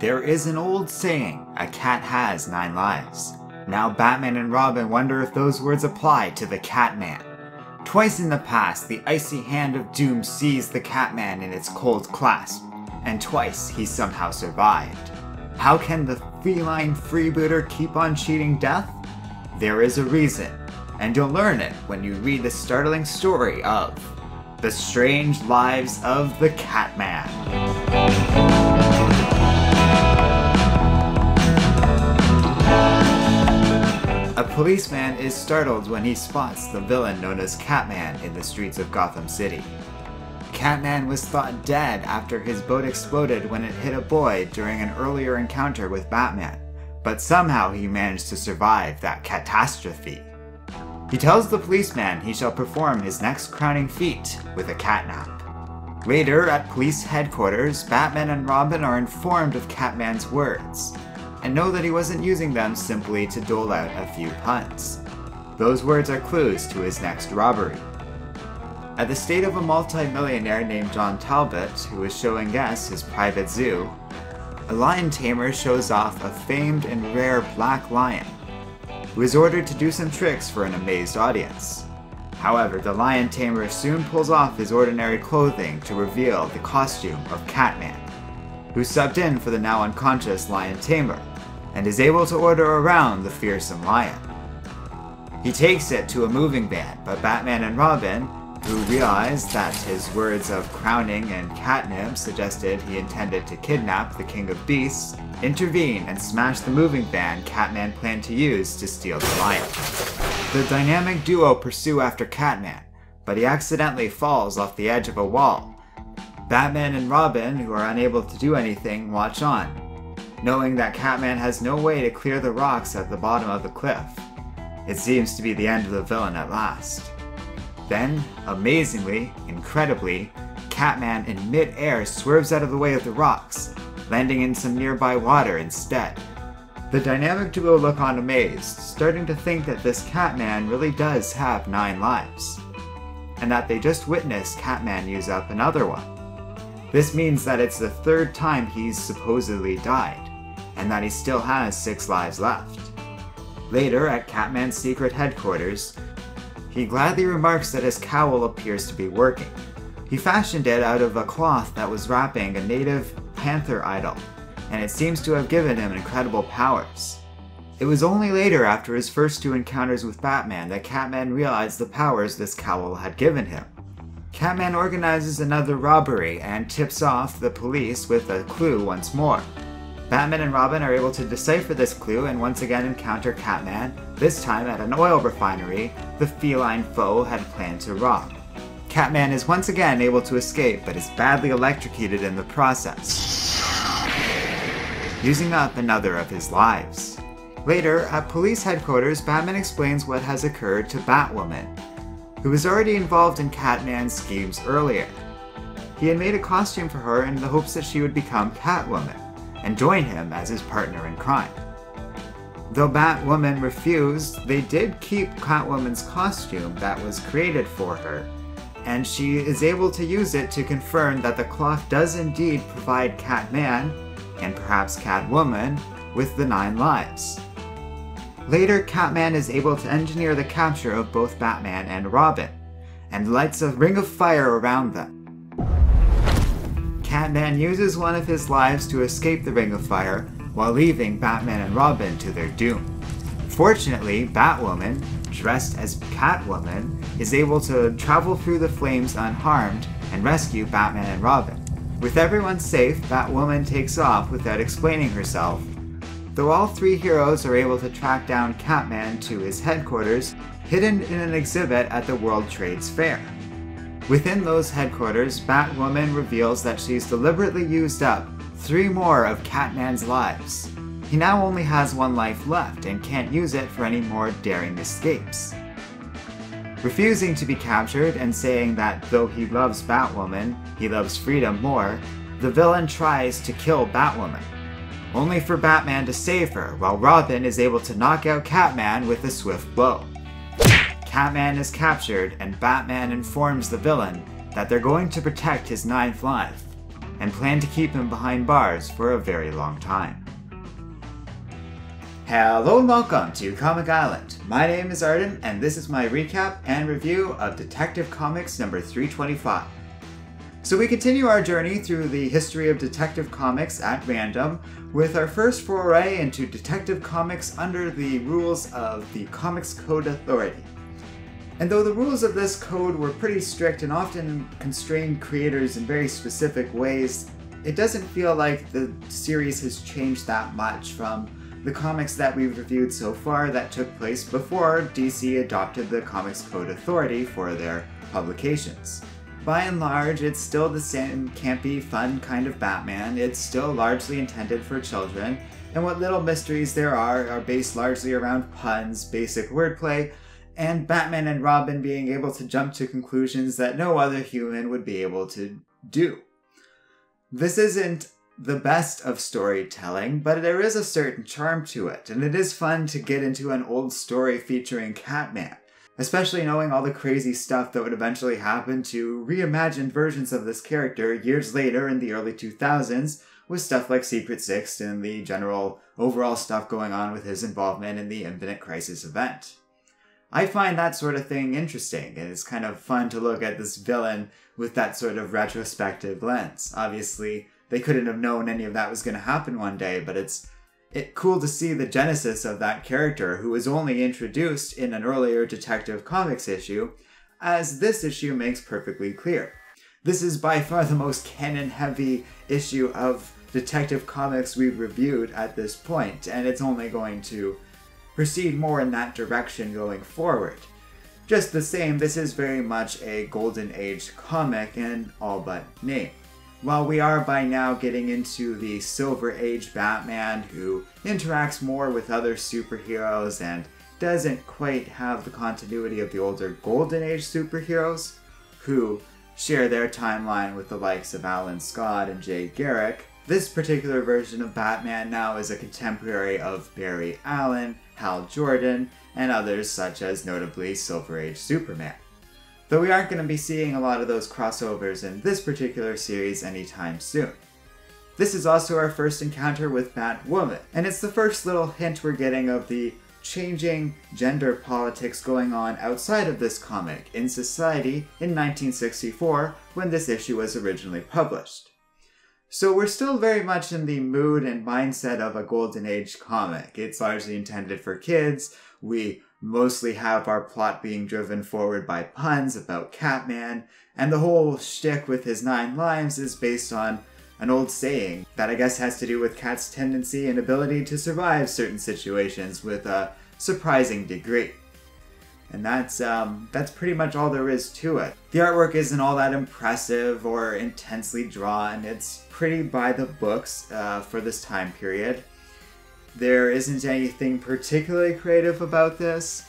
There is an old saying, a cat has 9 lives. Now Batman and Robin wonder if those words apply to the Catman. Twice in the past, the icy hand of doom seized the Catman in its cold clasp, and twice he somehow survived. How can the feline freebooter keep on cheating death? There is a reason, and you'll learn it when you read the startling story of The Strange Lives of the Catman. A policeman is startled when he spots the villain known as Catman in the streets of Gotham City. Catman was thought dead after his boat exploded when it hit a boy during an earlier encounter with Batman, but somehow he managed to survive that catastrophe. He tells the policeman he shall perform his next crowning feat with a catnap. Later, at police headquarters, Batman and Robin are informed of Catman's words, and know that he wasn't using them simply to dole out a few puns. Those words are clues to his next robbery. At the estate of a multi-millionaire named John Talbot, who is showing guests his private zoo, a lion tamer shows off a famed and rare black lion, who is ordered to do some tricks for an amazed audience. However, the lion tamer soon pulls off his ordinary clothing to reveal the costume of Catman, who subbed in for the now unconscious lion tamer, and is able to order around the fearsome lion. He takes it to a moving van, but Batman and Robin, who realize that his words of crowning and catnip suggested he intended to kidnap the King of Beasts, intervene and smash the moving van Catman planned to use to steal the lion. The dynamic duo pursue after Catman, but he accidentally falls off the edge of a wall. Batman and Robin, who are unable to do anything, watch on, knowing that Catman has no way to clear the rocks at the bottom of the cliff. It seems to be the end of the villain at last. Then, amazingly, incredibly, Catman in mid-air swerves out of the way of the rocks, landing in some nearby water instead. The dynamic duo look on amazed, starting to think that this Catman really does have 9 lives, and that they just witnessed Catman use up another one. This means that it's the 3rd time he's supposedly died, and that he still has 6 lives left. Later, at Catman's secret headquarters, he gladly remarks that his cowl appears to be working. He fashioned it out of a cloth that was wrapping a native panther idol, and it seems to have given him incredible powers. It was only later, after his first 2 encounters with Batman, that Catman realized the powers this cowl had given him. Catman organizes another robbery and tips off the police with a clue once more. Batman and Robin are able to decipher this clue and once again encounter Catman, this time at an oil refinery the feline foe had planned to rob. Catman is once again able to escape, but is badly electrocuted in the process, using up another of his lives. Later, at police headquarters, Batman explains what has occurred to Batwoman, who was already involved in Catman's schemes earlier. He had made a costume for her in the hopes that she would become Catwoman, and join him as his partner in crime. Though Batwoman refused, they did keep Catwoman's costume that was created for her, and she is able to use it to confirm that the cloth does indeed provide Catman, and perhaps Catwoman, with the 9 lives. Later, Catman is able to engineer the capture of both Batman and Robin, and lights a ring of fire around them. Catman uses one of his lives to escape the ring of fire, while leaving Batman and Robin to their doom. Fortunately, Batwoman, dressed as Catwoman, is able to travel through the flames unharmed and rescue Batman and Robin. With everyone safe, Batwoman takes off without explaining herself, though all 3 heroes are able to track down Catman to his headquarters, hidden in an exhibit at the World Trade Fair. Within those headquarters, Batwoman reveals that she's deliberately used up 3 more of Catman's lives. He now only has 1 life left and can't use it for any more daring escapes. Refusing to be captured and saying that though he loves Batwoman, he loves freedom more, the villain tries to kill Batwoman, only for Batman to save her, while Robin is able to knock out Catman with a swift blow. Catman is captured, and Batman informs the villain that they're going to protect his 9th life, and planned to keep him behind bars for a very long time. Hello and welcome to Comic Island. My name is Arden, and this is my recap and review of Detective Comics number 325. So we continue our journey through the history of Detective Comics at random, with our first foray into Detective Comics under the rules of the Comics Code Authority. And though the rules of this code were pretty strict and often constrained creators in very specific ways, it doesn't feel like the series has changed that much from the comics that we've reviewed so far that took place before DC adopted the Comics Code Authority for their publications. By and large, it's still the same campy, fun kind of Batman. It's still largely intended for children, and what little mysteries there are based largely around puns, basic wordplay, and Batman and Robin being able to jump to conclusions that no other human would be able to do. This isn't the best of storytelling, but there is a certain charm to it, and it is fun to get into an old story featuring Catman. Especially knowing all the crazy stuff that would eventually happen to reimagined versions of this character years later in the early 2000s, with stuff like Secret Six and the general overall stuff going on with his involvement in the Infinite Crisis event. I find that sort of thing interesting, and it's kind of fun to look at this villain with that sort of retrospective lens. Obviously, they couldn't have known any of that was going to happen one day, but it's cool to see the genesis of that character, who was only introduced in an earlier Detective Comics issue, as this issue makes perfectly clear. This is by far the most canon-heavy issue of Detective Comics we've reviewed at this point, and it's only going to proceed more in that direction going forward. Just the same, this is very much a Golden Age comic in all but name. While we are by now getting into the Silver Age Batman, who interacts more with other superheroes and doesn't quite have the continuity of the older Golden Age superheroes, who share their timeline with the likes of Alan Scott and Jay Garrick, this particular version of Batman now is a contemporary of Barry Allen, Hal Jordan, and others such as notably Silver Age Superman. Though we aren't going to be seeing a lot of those crossovers in this particular series anytime soon. This is also our first encounter with Batwoman, and it's the first little hint we're getting of the changing gender politics going on outside of this comic in society in 1964 when this issue was originally published. So we're still very much in the mood and mindset of a Golden Age comic. It's largely intended for kids. We mostly have our plot being driven forward by puns about Catman, and the whole shtick with his 9 lives is based on an old saying that I guess has to do with Cat's tendency and ability to survive certain situations with a surprising degree. And that's pretty much all there is to it. The artwork isn't all that impressive or intensely drawn. It's pretty by the books for this time period. There isn't anything particularly creative about this,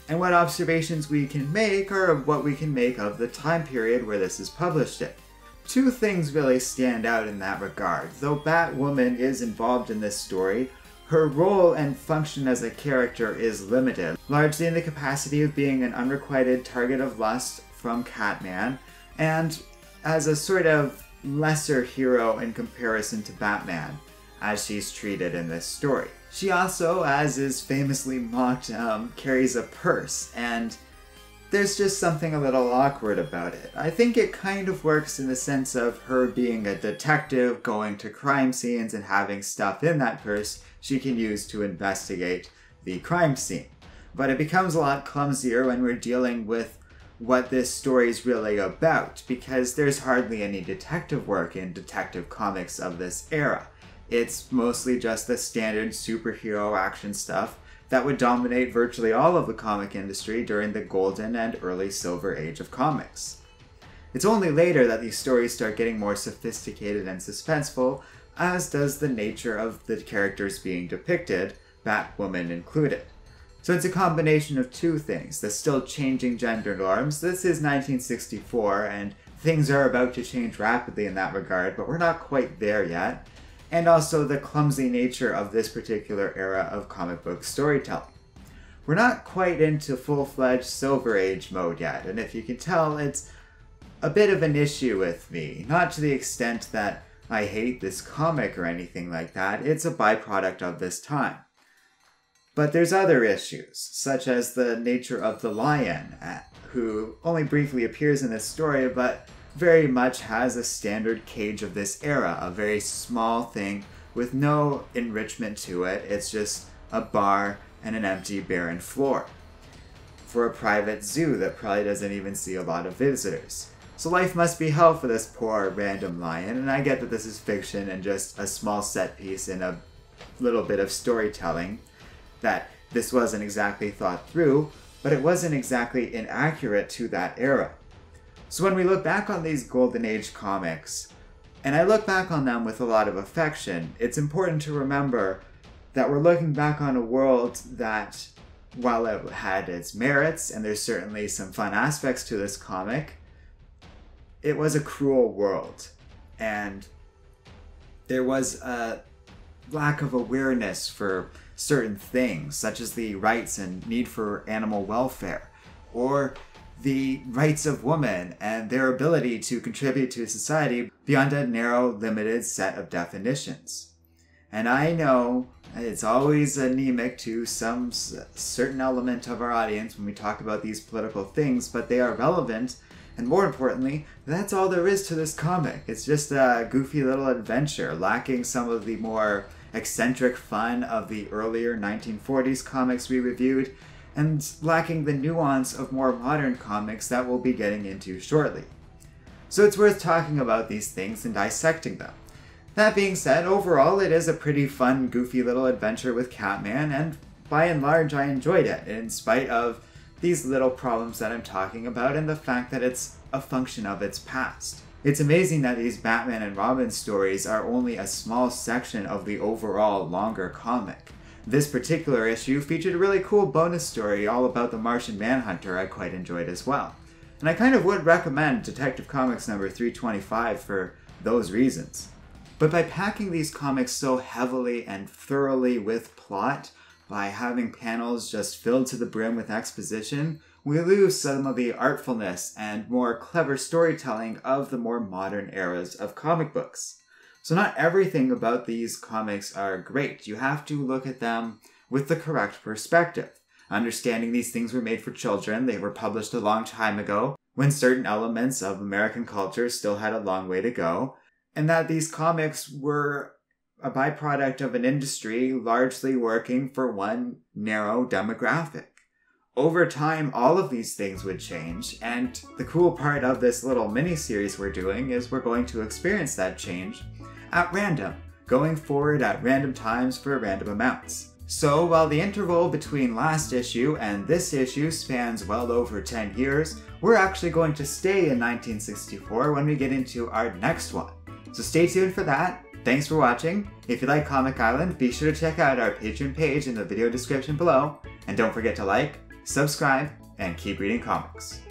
and what observations we can make are what we can make of the time period where this is published in. 2 things really stand out in that regard. Though Batwoman is involved in this story, her role and function as a character is limited, largely in the capacity of being an unrequited target of lust from Catman, and as a sort of lesser hero in comparison to Batman, as she's treated in this story. She also, as is famously mocked, carries a purse, and there's just something a little awkward about it. I think it kind of works in the sense of her being a detective, going to crime scenes and having stuff in that purse she can use to investigate the crime scene. But it becomes a lot clumsier when we're dealing with what this story is really about, because there's hardly any detective work in Detective Comics of this era. It's mostly just the standard superhero action stuff that would dominate virtually all of the comic industry during the golden and early silver age of comics. It's only later that these stories start getting more sophisticated and suspenseful, as does the nature of the characters being depicted, Batwoman included. So it's a combination of 2 things: the still changing gender norms. This is 1964, and things are about to change rapidly in that regard, but we're not quite there yet. And also the clumsy nature of this particular era of comic book storytelling. We're not quite into full-fledged Silver Age mode yet, and if you can tell, it's a bit of an issue with me. Not to the extent that I hate this comic or anything like that. It's a byproduct of this time. But there's other issues, such as the nature of the Lion, who only briefly appears in this story, but very much has a standard cage of this era, a very small thing with no enrichment to it. It's just a bar and an empty barren floor for a private zoo that probably doesn't even see a lot of visitors. So life must be hell for this poor random lion, and I get that this is fiction and just a small set piece in a little bit of storytelling, that this wasn't exactly thought through, but it wasn't exactly inaccurate to that era. So when we look back on these Golden Age comics, and I look back on them with a lot of affection, it's important to remember that we're looking back on a world that, while it had its merits, and there's certainly some fun aspects to this comic, it was a cruel world. And there was a lack of awareness for certain things, such as the rights and need for animal welfare, or the rights of women and their ability to contribute to society beyond a narrow, limited set of definitions. And I know it's always anemic to some certain element of our audience when we talk about these political things, but they are relevant, and more importantly, that's all there is to this comic. It's just a goofy little adventure, lacking some of the more eccentric fun of the earlier 1940s comics we reviewed, and lacking the nuance of more modern comics that we'll be getting into shortly. So it's worth talking about these things and dissecting them. That being said, overall it is a pretty fun, goofy little adventure with Catman, and by and large I enjoyed it, in spite of these little problems that I'm talking about and the fact that it's a function of its past. It's amazing that these Batman and Robin stories are only a small section of the overall longer comic. This particular issue featured a really cool bonus story all about the Martian Manhunter I quite enjoyed as well. And I kind of would recommend Detective Comics number 325 for those reasons. But by packing these comics so heavily and thoroughly with plot, by having panels just filled to the brim with exposition, we lose some of the artfulness and more clever storytelling of the more modern eras of comic books. So not everything about these comics are great. You have to look at them with the correct perspective. Understanding these things were made for children, they were published a long time ago, when certain elements of American culture still had a long way to go, and that these comics were a byproduct of an industry largely working for one narrow demographic. Over time, all of these things would change, and the cool part of this little mini-series we're doing is we're going to experience that change at random, going forward at random times for random amounts. So while the interval between last issue and this issue spans well over 10 years, we're actually going to stay in 1964 when we get into our next one. So stay tuned for that. Thanks for watching. If you like Comic Island, be sure to check out our Patreon page in the video description below, and don't forget to like, subscribe, and keep reading comics.